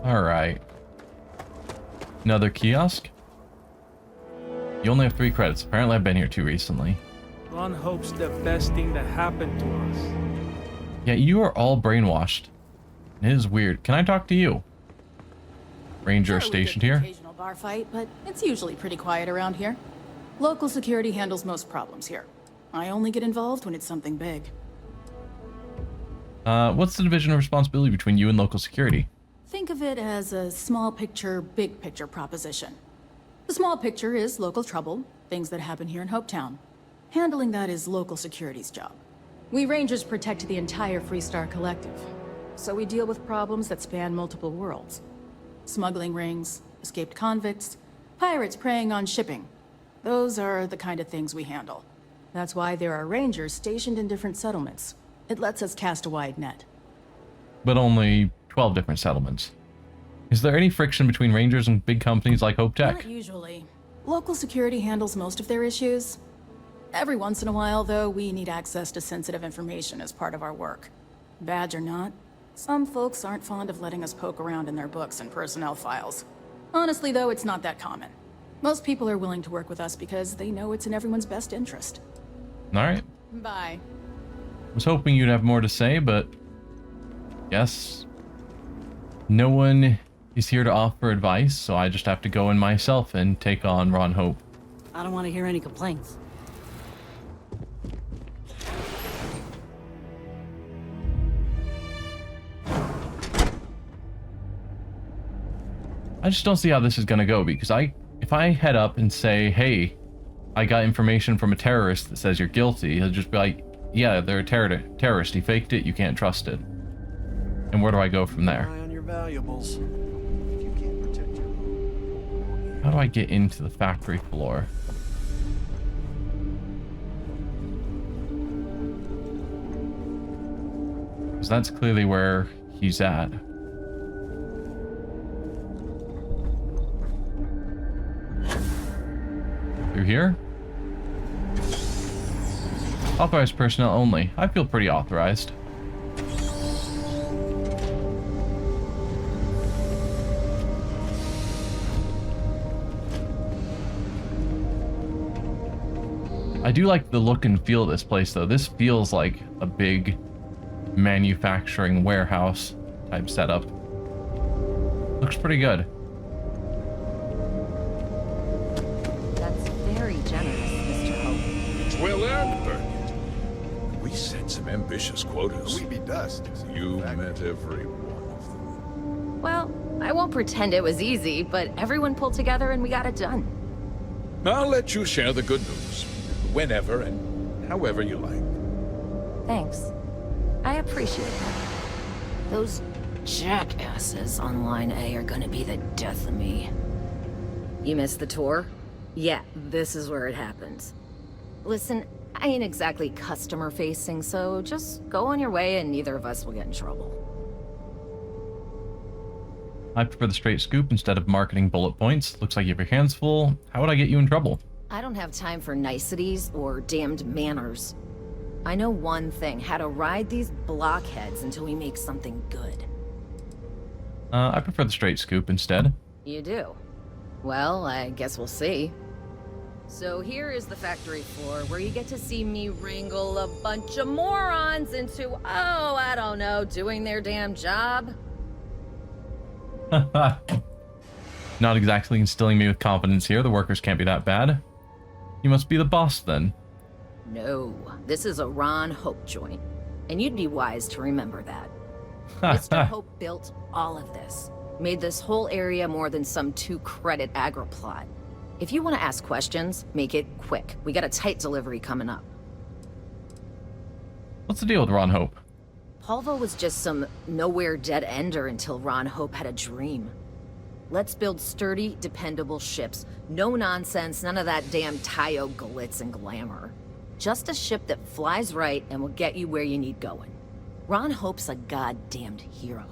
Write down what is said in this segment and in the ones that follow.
Alright. Another kiosk? You only have 3 credits. Apparently I've been here too recently. Ron hopes the best thing that happened to us. Yeah, you are all brainwashed. It is weird. Can I talk to you? Ranger stationed here. Occasional bar fight, but it's usually pretty quiet around here. Local security handles most problems here. I only get involved when it's something big. What's the division of responsibility between you and local security? Think of it as a small picture, big picture proposition. The small picture is local trouble, things that happen here in Hopetown. Handling that is local security's job. We Rangers protect the entire Freestar Collective, so we deal with problems that span multiple worlds. Smuggling rings, escaped convicts, pirates preying on shipping. Those are the kind of things we handle. That's why there are Rangers stationed in different settlements. It lets us cast a wide net. But only 12 different settlements. Is there any friction between Rangers and big companies like Hope Tech? Not usually. Local security handles most of their issues. Every once in a while, though, we need access to sensitive information as part of our work. Badge or not, some folks aren't fond of letting us poke around in their books and personnel files. Honestly, though, it's not that common. Most people are willing to work with us because they know it's in everyone's best interest. Alright. Bye. I was hoping you'd have more to say, but... yes. No one is here to offer advice, so I just have to go in myself and take on Ron Hope. I don't want to hear any complaints. I just don't see how this is gonna go, because if I head up and say, hey, I got information from a terrorist that says you're guilty, he'll just be like, yeah, they're a terrorist, he faked it, you can't trust it. And where do I go from there? Eye on your valuables. If you can't protect your own. How do I get into the factory floor? Because that's clearly where he's at. Through here? Authorized personnel only. I feel pretty authorized. I do like the look and feel of this place, though. This feels like a big manufacturing warehouse type setup. Looks pretty good. That's very generous, Mr. Hope. It's well earned, Burkett. We set some ambitious quotas. We be dust. You met every one of them. Well, I won't pretend it was easy, but everyone pulled together and we got it done. I'll let you share the good news. Whenever and however you like. Thanks. I appreciate it. Those jackasses on Line A are gonna be the death of me. You missed the tour? Yeah, this is where it happens. Listen, I ain't exactly customer-facing, so just go on your way and neither of us will get in trouble. I prefer the straight scoop instead of marketing bullet points. Looks like you have your hands full. How would I get you in trouble? I don't have time for niceties or damned manners. I know one thing, how to ride these blockheads until we make something good. I prefer the straight scoop instead. You do? Well, I guess we'll see. So here is the factory floor, where you get to see me wrangle a bunch of morons into, oh, I don't know, doing their damn job. Not exactly instilling me with confidence here. The workers can't be that bad. You must be the boss, then. No, this is a Ron Hope joint, and you'd be wise to remember that. Mr. Hope built all of this, made this whole area more than some 2-credit agroplot. If you want to ask questions, make it quick. We got a tight delivery coming up. What's the deal with Ron Hope? Polvo was just some nowhere dead-ender until Ron Hope had a dream. Let's build sturdy, dependable ships. No nonsense, none of that damn Tayo glitz and glamour. Just a ship that flies right and will get you where you need going. Ron Hope's a goddamned hero.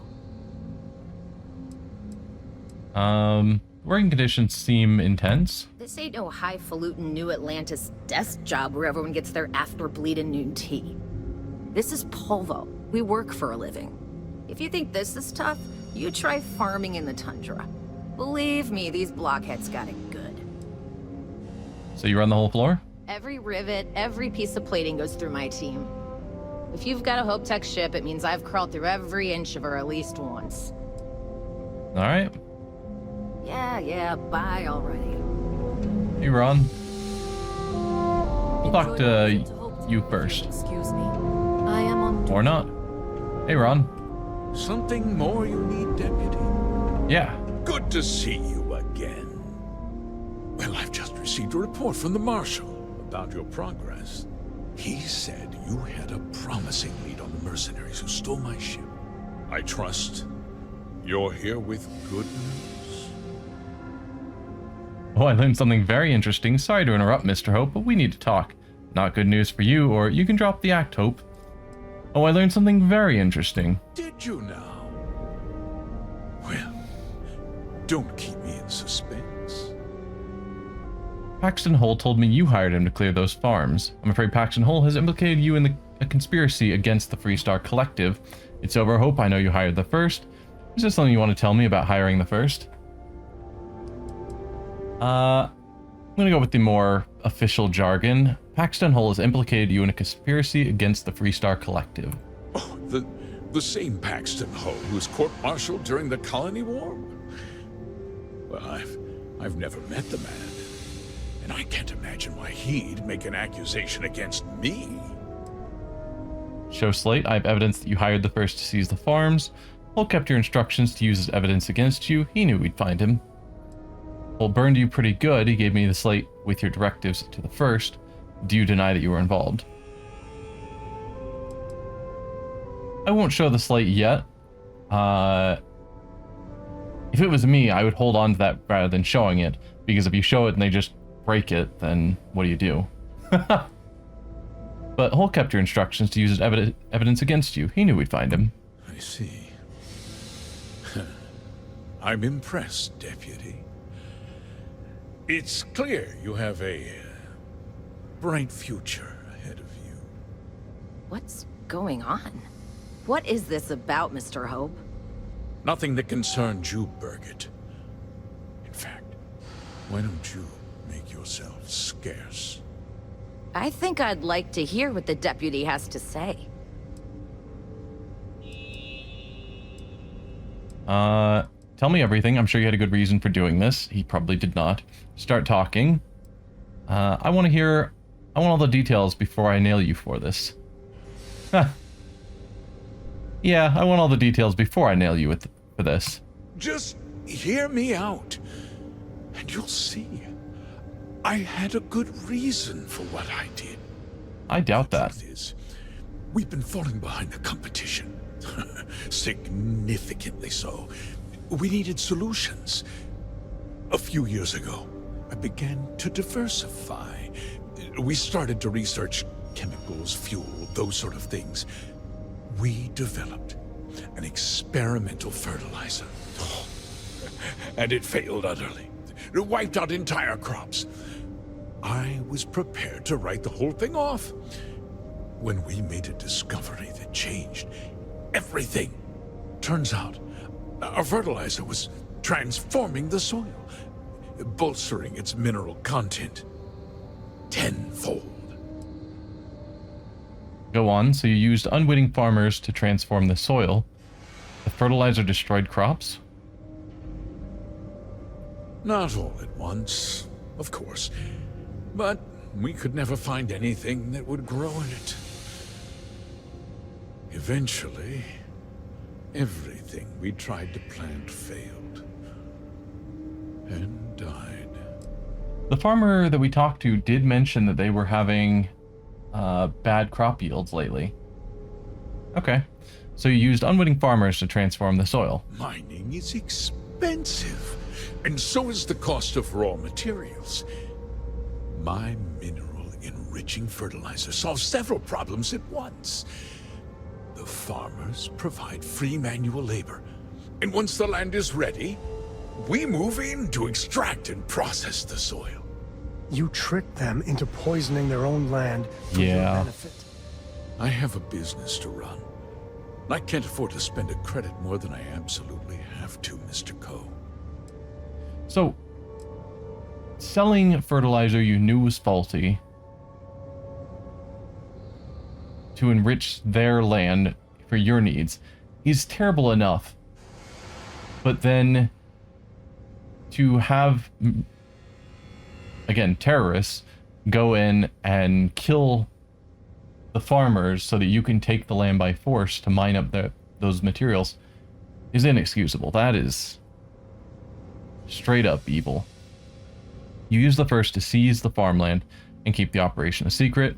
Working conditions seem intense. This ain't no highfalutin New Atlantis desk job where everyone gets their after-bleeding noon tea. This is Polvo. We work for a living. If you think this is tough, You try farming in the tundra. Believe me, these blockheads got it good. So you run the whole floor? Every rivet, every piece of plating goes through my team. If you've got a Hope Tech ship, it means I've crawled through every inch of her at least once. All right. Yeah, bye already. Hey, Ron. We'll talk to you first. Excuse me. I am on... Or not. Hey, Ron. Something more you need, Deputy? Yeah. Good to see you again. Well, I've just received a report from the Marshal about your progress. He said you had a promising lead on the mercenaries who stole my ship. I trust you're here with good news. Oh, I learned something very interesting. Sorry to interrupt, Mr. Hope, but we need to talk. Not good news for you, or you can drop the act, Hope. Oh, I learned something very interesting. Did you now? Well, don't keep me in suspense. Paxton Hull told me you hired him to clear those farms. I'm afraid Paxton Hull has implicated you in a conspiracy against the Freestar Collective. It's over, Hope. I know you hired the first. Is there something you want to tell me about hiring the first? I'm gonna go with the more official jargon. Paxton Hull has implicated you in a conspiracy against the Freestar Collective. Oh, the same Paxton Hull who was court-martialed during the Colony War? Well, I've never met the man, and I can't imagine why he'd make an accusation against me. Show Slate, I have evidence that you hired the first to seize the farms. Hull kept your instructions to use as evidence against you. He knew we'd find him. Hull burned you pretty good. He gave me the slate with your directives to the first. Do you deny that you were involved? I won't show the slate yet. If it was me, I would hold on to that rather than showing it, because if you show it and they just break it, then what do? But Hull kept your instructions to use as evidence against you. He knew we'd find him. I see. I'm impressed, Deputy. It's clear you have a bright future ahead of you. What's going on? What is this about, Mr. Hope? Nothing that concerns you, Birgit. In fact, why don't you make yourself scarce? I think I'd like to hear what the deputy has to say. Tell me everything. I'm sure you had a good reason for doing this. He probably did not. Start talking. I want all the details before I nail you for this. Yeah, I want all the details before I nail you for this. Just hear me out, and you'll see. I had a good reason for what I did. I doubt that. The truth is, we've been falling behind the competition. Significantly so. We needed solutions. A few years ago, I began to diversify. We started to research chemicals, fuel, those sort of things. We developed an experimental fertilizer. And it failed utterly. It wiped out entire crops. I was prepared to write the whole thing off when we made a discovery that changed everything. Turns out, our fertilizer was transforming the soil, bolstering its mineral content tenfold. Go on. So you used unwitting farmers to transform the soil. The fertilizer destroyed crops? Not all at once, of course. But we could never find anything that would grow in it. Eventually, everything we tried to plant failed. And died. The farmer that we talked to did mention that they were having bad crop yields lately. Okay. So you used unwitting farmers to transform the soil. Mining is expensive, and so is the cost of raw materials. My mineral-enriching fertilizer solves several problems at once. The farmers provide free manual labor, and once the land is ready, we move in to extract and process the soil. You tricked them into poisoning their own land for your benefit. I have a business to run. I can't afford to spend a credit more than I absolutely have to, Mr. Coe. So, selling fertilizer you knew was faulty to enrich their land for your needs is terrible enough. But then to have, again, terrorists go in and kill the farmers so that you can take the land by force to mine up those materials is inexcusable. That is straight up evil. You used the first to seize the farmland and keep the operation a secret.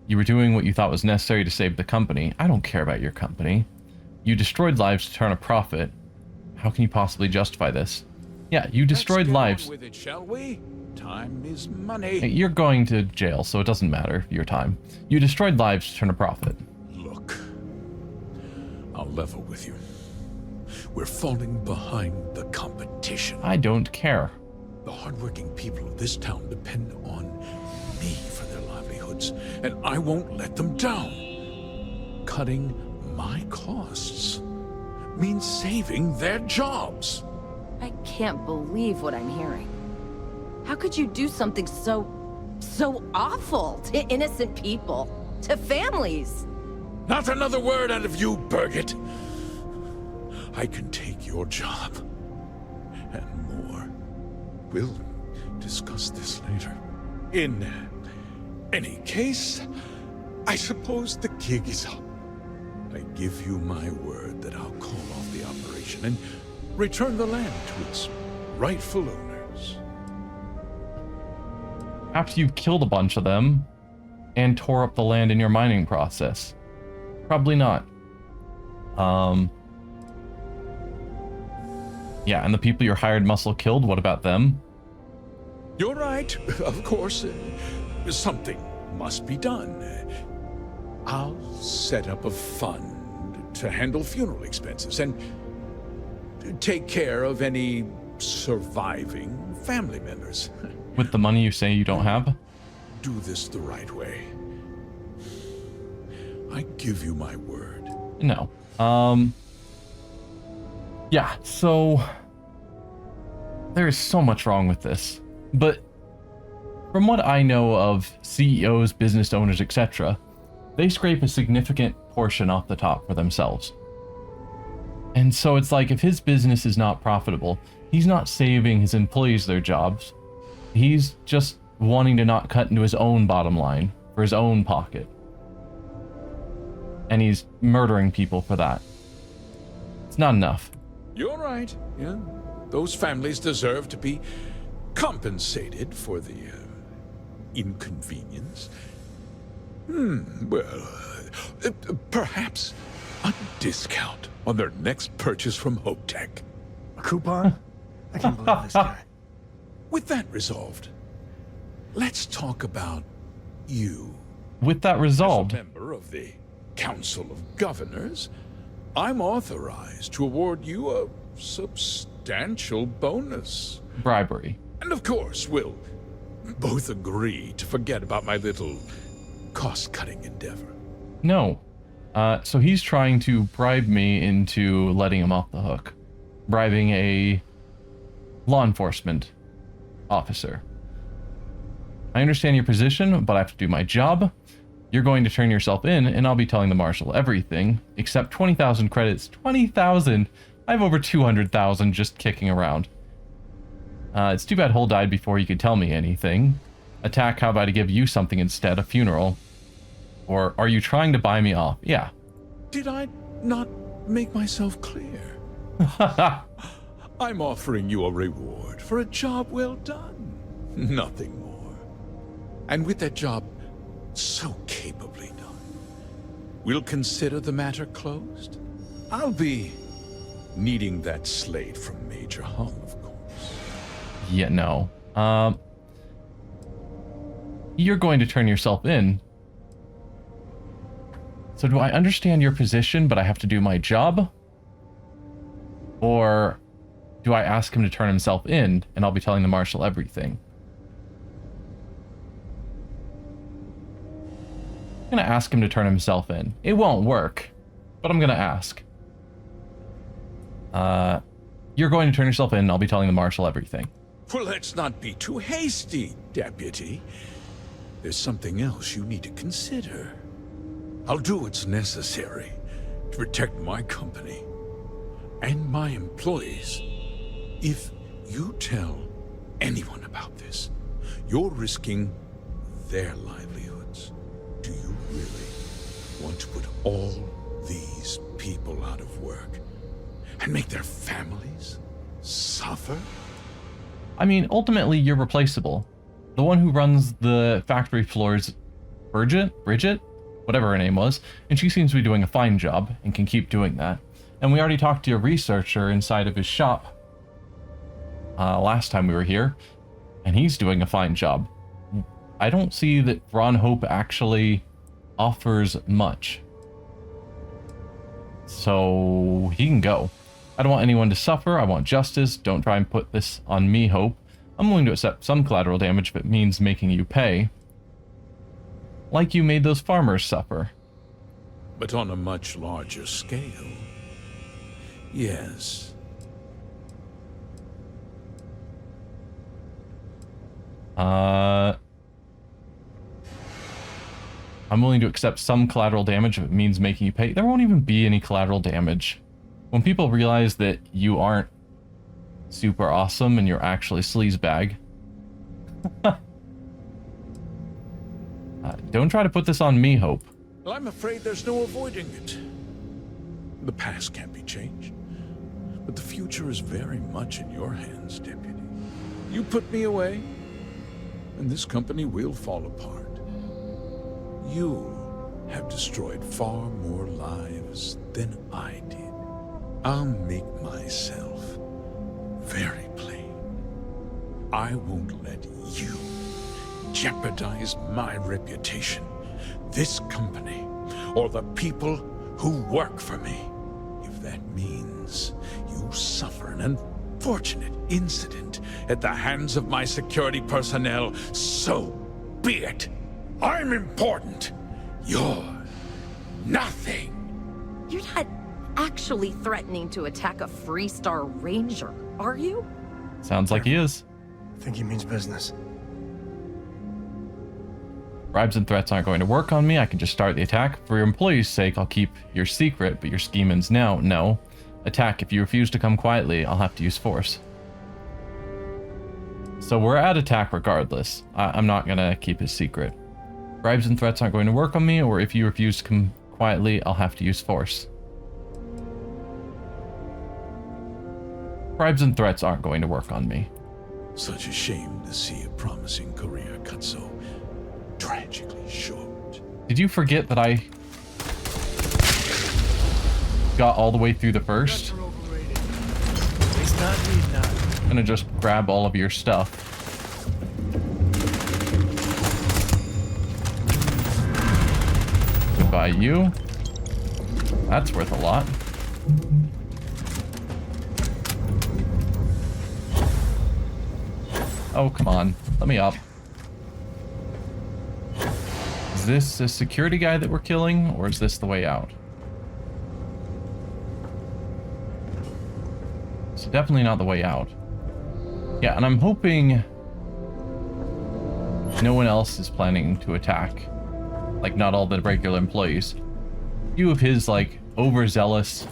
You were doing what you thought was necessary to save the company. I don't care about your company. You destroyed lives to turn a profit. How can you possibly justify this? Yeah, you destroyed lives. Let's get on with it, shall we? Time is money. Hey, you're going to jail, so it doesn't matter your time. You destroyed lives to turn a profit. Look, I'll level with you. We're falling behind the competition. I don't care. The hardworking people of this town depend on me for their livelihoods, and I won't let them down. Cutting my costs means saving their jobs. I can't believe what I'm hearing. How could you do something so awful to innocent people, to families? Not another word out of you, Birgit. I can take your job and more. We'll discuss this later. In any case, I suppose the gig is up. I give you my word that I'll call off the operation and return the land to its rightful owners. After you've killed a bunch of them and tore up the land in your mining process. Probably not. Yeah, and the people your hired muscle killed, what about them? You're right, of course. Something must be done. I'll set up a fund to handle funeral expenses and take care of any surviving family members. With the money you say you don't have? Do this the right way. I give you my word. No. Yeah, so there is so much wrong with this. But from what I know of CEOs, business owners, etc., they scrape a significant portion off the top for themselves. And so it's like if his business is not profitable, he's not saving his employees their jobs. He's just wanting to not cut into his own bottom line for his own pocket. And he's murdering people for that. It's not enough. You're right. Yeah, those families deserve to be compensated for the inconvenience. Well, perhaps a discount on their next purchase from Hope Tech. A coupon? I can't believe this guy. With that resolved, let's talk about you. With that resolved, As a member of the Council of Governors, I'm authorized to award you a substantial bonus. bribery. And of course, we'll both agree to forget about my little cost-cutting endeavor. No. So he's trying to bribe me into letting him off the hook. Bribing a law enforcement officer. I understand your position, but I have to do my job. You're going to turn yourself in, and I'll be telling the marshal everything, except 20,000 credits. 20,000? I have over 200,000 just kicking around. It's too bad Hull died before he could tell me anything. Attack, how about I give you something instead, a funeral? Or are you trying to buy me off? Yeah. Did I not make myself clear? I'm offering you a reward for a job well done. Nothing more. And with that job so capably done, we'll consider the matter closed. I'll be needing that slate from Major Hull, of course. Yeah, no. You're going to turn yourself in. So do I understand your position, but I have to do my job? Or do I ask him to turn himself in, and I'll be telling the marshal everything? I'm gonna ask him to turn himself in. It won't work, but I'm gonna ask. You're going to turn yourself in, and I'll be telling the Marshal everything. Well, let's not be too hasty, Deputy. There's something else you need to consider. I'll do what's necessary to protect my company and my employees. If you tell anyone about this, you're risking their livelihoods. Do you really want to put all these people out of work and make their families suffer? I mean, ultimately, you're replaceable. The one who runs the factory floors, Bridget, whatever her name was, and she seems to be doing a fine job and can keep doing that. And we already talked to a researcher inside of his shop last time we were here, and he's doing a fine job. I don't see that Ron Hope actually offers much. So he can go. I don't want anyone to suffer. I want justice. Don't try and put this on me, Hope. I'm willing to accept some collateral damage if it means making you pay. Like you made those farmers suffer. But on a much larger scale. Yes. I'm willing to accept some collateral damage if it means making you pay. There won't even be any collateral damage. When people realize that you aren't super awesome and you're actually sleazebag. Don't try to put this on me, Hope. Well, I'm afraid there's no avoiding it. The past can't be changed, but the future is very much in your hands, Deputy. You put me away, and this company will fall apart. You have destroyed far more lives than I did. I'll make myself very plain. I won't let you jeopardize my reputation, this company, or the people who work for me. If that means you suffer an unfortunate incident at the hands of my security personnel, so be it. I'm important. You're nothing. You're not actually threatening to attack a Freestar Ranger, are you? Sounds like he is. I think he means business. Bribes and threats aren't going to work on me. I can just start the attack. For your employees' sake, I'll keep your secret, but your scheme ends now. No. Attack. If you refuse to come quietly, I'll have to use force. So we're at attack regardless. I'm not going to keep his secret. Bribes and threats aren't going to work on me, or if you refuse to come quietly, I'll have to use force. Bribes and threats aren't going to work on me. Such a shame to see a promising career cut so tragically short. Did you forget that I got all the way through the first? Guns are overrated. It's not need now. I'm gonna just grab all of your stuff. Goodbye, you. That's worth a lot. Oh, come on. Let me up. Is this a security guy that we're killing, or is this the way out? So definitely not the way out. Yeah, and I'm hoping no one else is planning to attack. Like, not all the regular employees. A few of his, like, overzealous...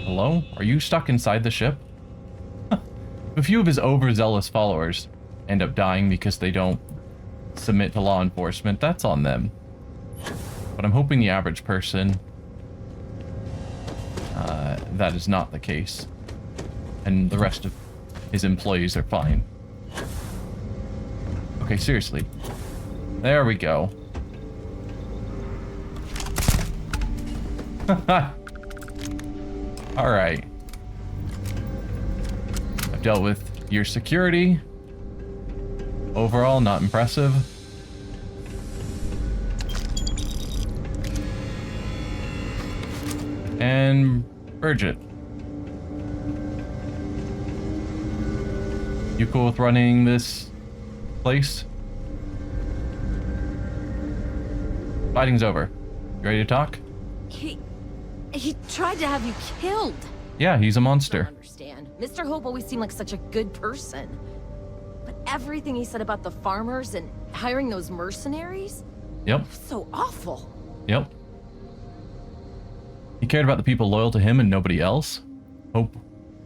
Hello? Are you stuck inside the ship? A few of his overzealous followers end up dying because they don't submit to law enforcement. That's on them. But I'm hoping the average person... that is not the case. And the rest of his employees are fine. Okay, seriously. There we go. Alright. I've dealt with your security. Overall, not impressive. And Bridget. You cool with running this place? Fighting's over. You ready to talk? He tried to have you killed. Yeah, he's a I monster. don't understand. Mr. Hope always seemed like such a good person. But everything he said about the farmers and hiring those mercenaries, Yep, so awful. yep. He cared about the people loyal to him and nobody else. Hope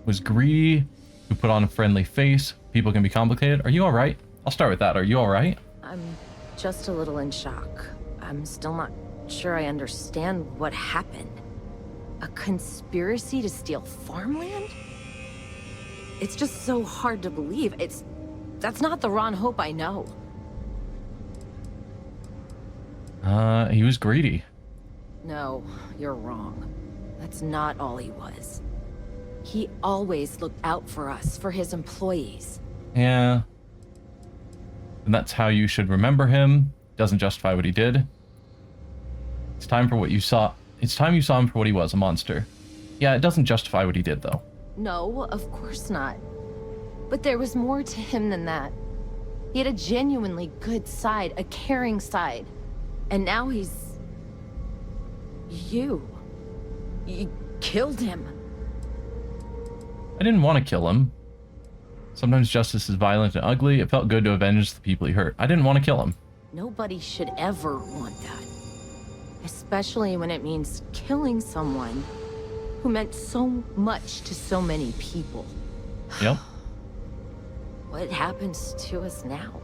was greedy, who put on a friendly face. People can be complicated. Are you alright? I'll start with that. Are you alright? I'm just a little in shock. I'm still not sure I understand what happened. A conspiracy to steal farmland? It's just so hard to believe. That's not the Ron Hope I know. He was greedy. No, you're wrong. That's not all he was. He always looked out for us, for his employees. Yeah. And that's how you should remember him. Doesn't justify what he did. It's time for what you saw. It's time you saw him for what he was, a monster. Yeah, it doesn't justify what he did, though. No, of course not. But there was more to him than that. He had a genuinely good side, a caring side. And now he's... You killed him. I didn't want to kill him. Sometimes justice is violent and ugly. It felt good to avenge the people he hurt. I didn't want to kill him. Nobody should ever want that. Especially when it means killing someone who meant so much to so many people. Yep. What happens to us now?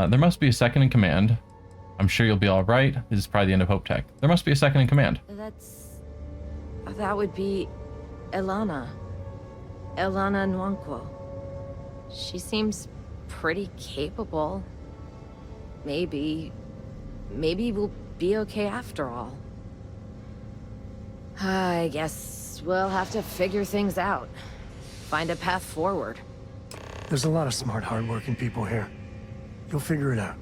There must be a second in command. I'm sure you'll be alright. This is probably the end of Hope Tech. There must be a second in command. That would be Elana. Elana Nwankwo. She seems pretty capable. Maybe we'll be okay after all. I guess we'll have to figure things out. Find a path forward. There's a lot of smart, hardworking people here. You'll figure it out.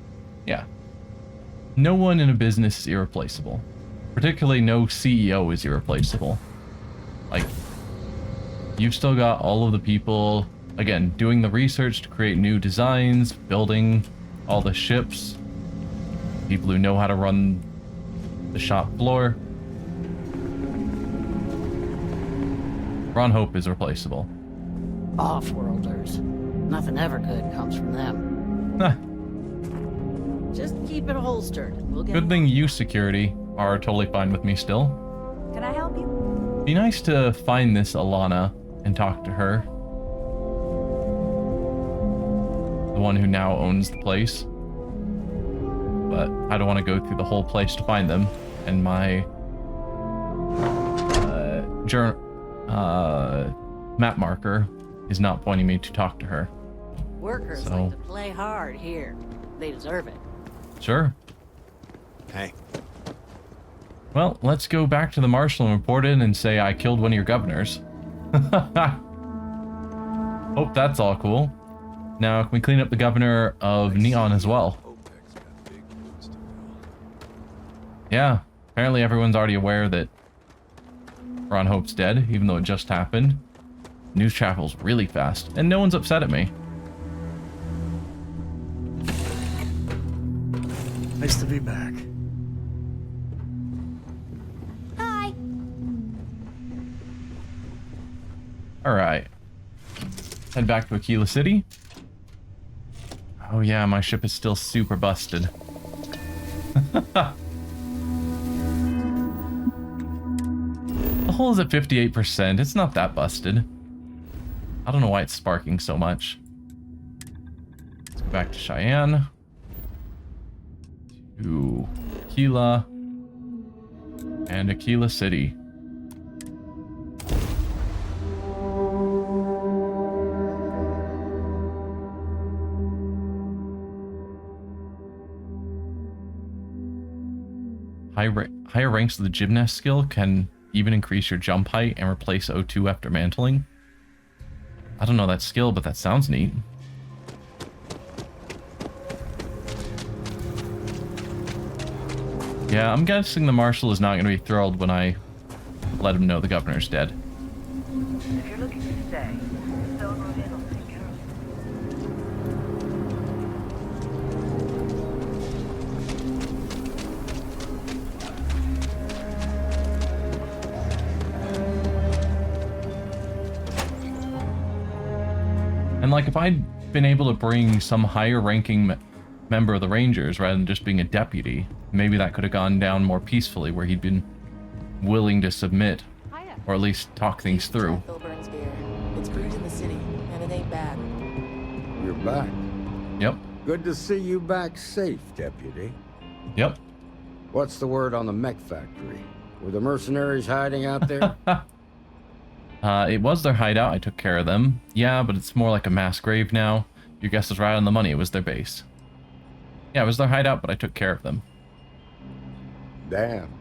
Yeah. No one in a business is irreplaceable. Particularly no CEO is irreplaceable. Like, you've still got all of the people, again, doing the research to create new designs, building all the ships, people who know how to run the shop floor. Ron Hope is replaceable. Off-worlders. Nothing ever good comes from them. Huh. Just keep it holstered. We'll get Good thing you, security, are totally fine with me still. Can I help you? Be nice to find this Alana and talk to her. The one who now owns the place. But I don't want to go through the whole place to find them. And my map marker is not pointing me to talk to her. Workers So- like to play hard here. They deserve it. Sure. Hey, Well, let's go back to the marshal and report in and say I killed one of your governors. Hope that's all cool. Now, can we clean up the governor of Neon as well? OPEC's got big news to tell. Yeah, apparently everyone's already aware that Ron Hope's dead, even though it just happened. News travels really fast, and no one's upset at me. nice to be back. Hi. Alright. Head back to Aquila City. Oh yeah, my ship is still super busted. The hull is at 58%. It's not that busted. I don't know why it's sparking so much. Let's go back to Cheyenne. To Aquila. And Aquila City. Higher ranks of the gymnast skill can even increase your jump height and replace O2 after mantling. I don't know that skill, but that sounds neat. Yeah, I'm guessing the marshal is not going to be thrilled when I let him know the governor's dead. If you're looking to stay, Stone Road Inn will take care of you. And like, if I'd been able to bring some higher ranking member of the Rangers rather than just being a deputy, maybe that could have gone down more peacefully, where he'd been willing to submit, or at least talk things through. Filburn's beer. It's brewed in the city, and it ain't bad. You're back. Yep. Good to see you back safe, Deputy. Yep. What's the word on the mech factory? Were the mercenaries hiding out there? It was their hideout. I took care of them. Yeah, but it's more like a mass grave now. Your guess is right on the money. It was their base. Yeah, it was their hideout, but I took care of them. Damn,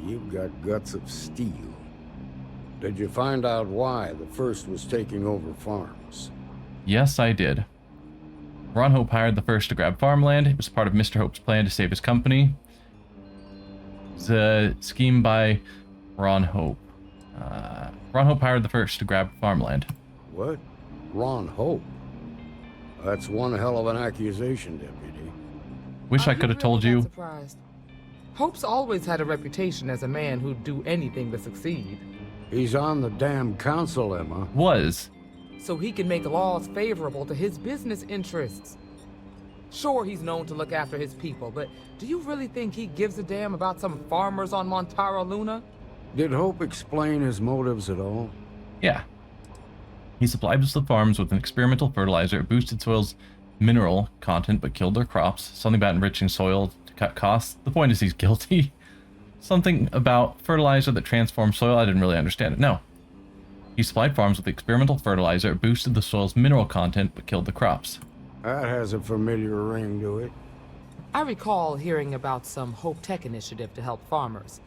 you've got guts of steel. Did you find out why the First was taking over farms? Yes, I did. Ron Hope hired the First to grab farmland. It was part of Mr. Hope's plan to save his company. It was a scheme by Ron Hope. Ron Hope hired the First to grab farmland. What? Ron Hope? That's one hell of an accusation, Deputy. Wish I could have told you. Surprised. Hope's always had a reputation as a man who'd do anything to succeed. He's on the damn council, Emma. Was. So he can make laws favorable to his business interests. Sure, he's known to look after his people, but do you really think he gives a damn about some farmers on Montara Luna? Did Hope explain his motives at all? Yeah. He supplied the farms with an experimental fertilizer. It boosted soil's mineral content but killed their crops. Something about enriching soil to cut costs. The point is he's guilty. Something about fertilizer that transforms soil. I didn't really understand it. No. He supplied farms with experimental fertilizer. It boosted the soil's mineral content but killed the crops. That has a familiar ring to it. I recall hearing about some Hope Tech initiative to help farmers.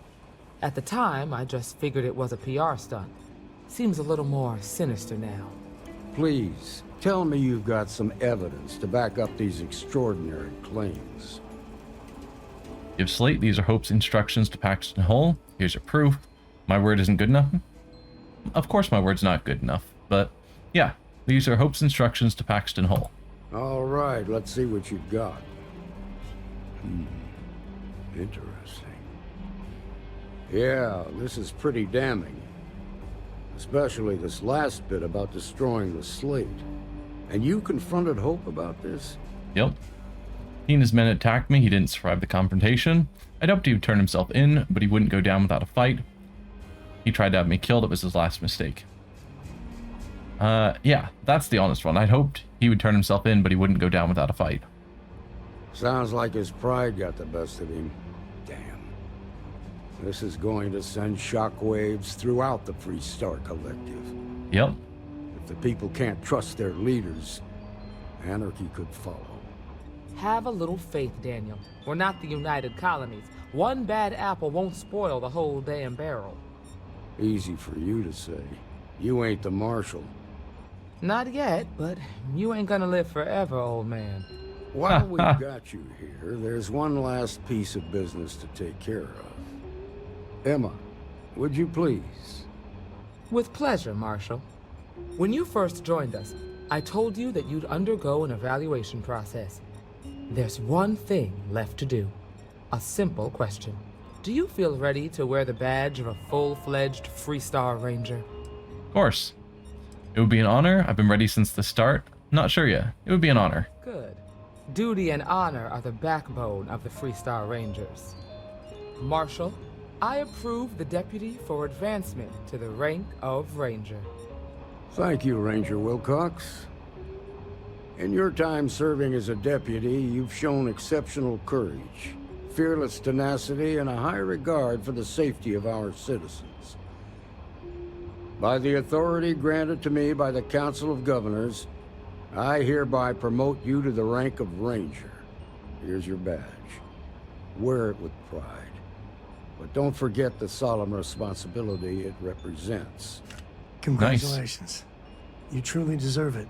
At the time, I just figured it was a PR stunt. Seems a little more sinister now. Please, tell me you've got some evidence to back up these extraordinary claims. Give Slate, these are Hope's instructions to Paxton Hull. Here's your proof. My word isn't good enough? Of course my word's not good enough, but yeah, these are Hope's instructions to Paxton Hull. All right, let's see what you've got. Interesting. Yeah, this is pretty damning. Especially this last bit about destroying the slate. And you confronted Hope about this? Yep. He and his men attacked me. He didn't survive the confrontation. I'd hoped he would turn himself in, but he wouldn't go down without a fight. He tried to have me killed. It was his last mistake. Yeah, that's the honest one. I'd hoped he would turn himself in, but he wouldn't go down without a fight. Sounds like his pride got the best of him. Damn. This is going to send shockwaves throughout the Freestar Collective. Yep. If the people can't trust their leaders, anarchy could follow. Have a little faith, Daniel. We're not the United Colonies. One bad apple won't spoil the whole damn barrel. Easy for you to say. You ain't the marshal. Not yet, but you ain't gonna live forever, old man. While we've got you here, there's one last piece of business to take care of. Emma, would you please? With pleasure, Marshal. When you first joined us, I told you that you'd undergo an evaluation process. There's one thing left to do. A simple question. Do you feel ready to wear the badge of a full-fledged Freestar Ranger? Of course. It would be an honor. I've been ready since the start. Not sure yet. It would be an honor. Good. Duty and honor are the backbone of the Freestar Rangers. Marshal, I approve the deputy for advancement to the rank of Ranger. Thank you, Ranger Wilcox. In your time serving as a deputy, you've shown exceptional courage, fearless tenacity, and a high regard for the safety of our citizens. By the authority granted to me by the Council of Governors, I hereby promote you to the rank of Ranger. Here's your badge. Wear it with pride. But don't forget the solemn responsibility it represents. Congratulations. You truly deserve it.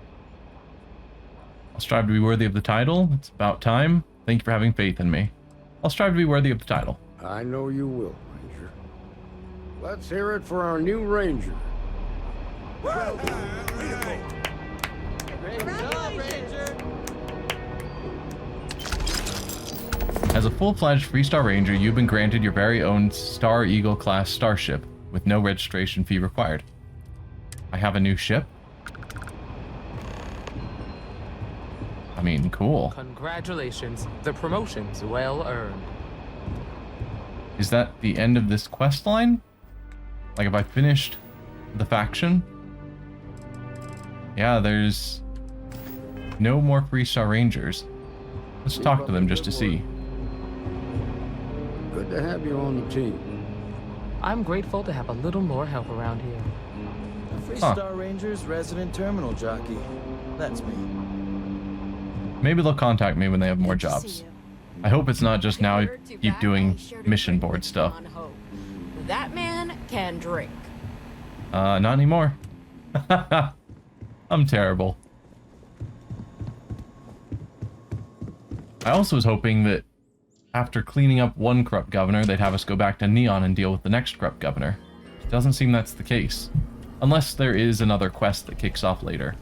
I'll strive to be worthy of the title. It's about time. Thank you for having faith in me. I'll strive to be worthy of the title. I know you will, Ranger. Let's hear it for our new Ranger. Well done. Way to go. As a full-fledged Freestar Ranger, you've been granted your very own Star Eagle class starship with no registration fee required. I have a new ship. I mean, cool. Congratulations. The promotion's well earned. Is that the end of this quest line? Like, have I finished the faction? Yeah, there's no more 3-star rangers. Let's talk to them just to see. Good to have you on the team. I'm grateful to have a little more help around here. The 3-star Ranger's resident terminal jockey. That's me. Maybe they'll contact me when they have more jobs. I hope it's not just now keep doing mission board stuff. That man can drink. Not anymore. I'm terrible. I also was hoping that after cleaning up one corrupt governor, they'd have us go back to Neon and deal with the next corrupt governor. It doesn't seem that's the case. Unless there is another quest that kicks off later.